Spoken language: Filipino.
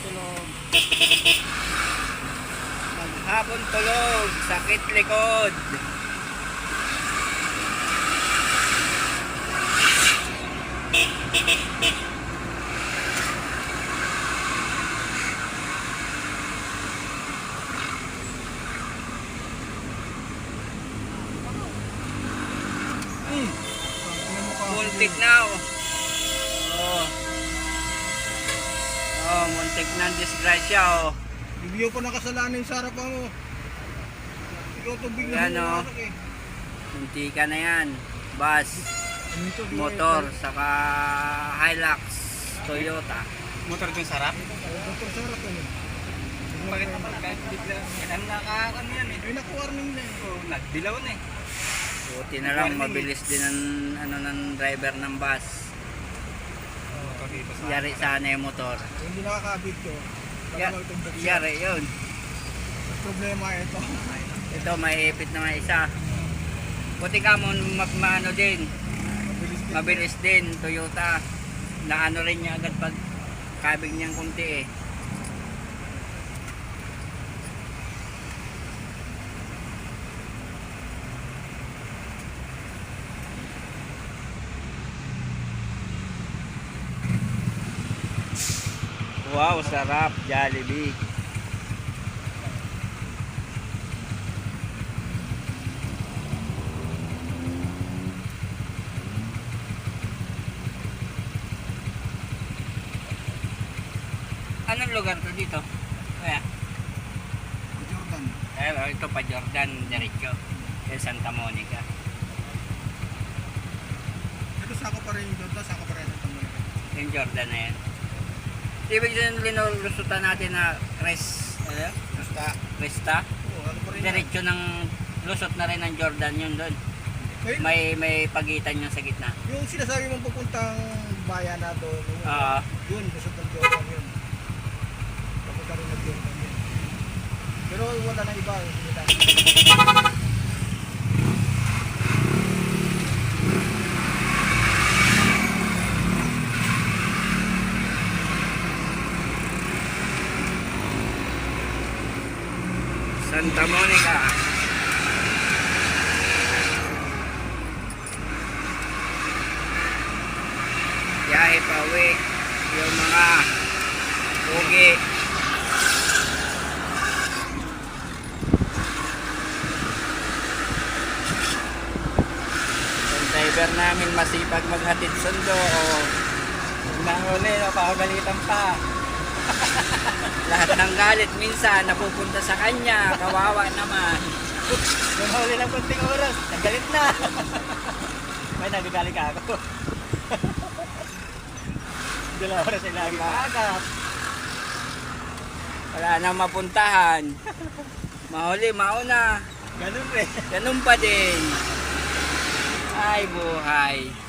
tulog. Maghapon tulog, sakit likod. Muntik na oh. Oh, muntik na ang disgrasya oh. Bigyan pa nakasalanan sa harapan mo. Ikaw ito bigla Yan, mo oh. anak eh. Muntika na yan. Bus, Ano ito? motor, saka Hilux, Toyota. Motor dun sarap? Motor sa harapan eh. Bakit pa pala? Kahit bigla. Ang nakakano yan eh. Ay naku-warning na eh. Oh, nagdilaw na eh. Buti na lang mabilis din ang ano ng driver ng bus. Yari sana yung motor. Kung hindi nakakabit ko, Yari yun. problema ito. Ito may ipit na may isa. Buti ka mo maano din. Mabilis din Toyota. Naano rin niya agad pag kabig niyang kunti eh. Wow, sarap Jollibee. Anong lugar to dito? Kaya, Jordan. ito pa Jordan, diretso. Santa Monica. Ito sako pa rin yung Jordan, sako pa rin ang Tanggalog. Yung Jordan na yan. Ibig sabihin linulusutan natin na Cresta. Oo, ano pa rin yan. Diretso ng lusot na rin ng Jordan yun doon. May pagitan yun sa gitna. Yung sinasabi mong pupuntang bayan na doon, yun, gusto ng Jordan yun. Papunta rin ng Jordan yun. Pero wala na iba. Santa Monica. Biyahe pa uwi yung mga pugi. Yung driver namin masipag maghatid sundo o Nanguli, napakagalitan pa. lahat ng galit minsan napupunta sa kanya. Kawawa naman. Nanguli ng konting oras, nagalit na. May nagagaling ka ako. Dalawa oras ay lagi agap. Wala nang mapuntahan. Mahuli, mauna. Ganun rin. Ganun pa din. Ay, buhay.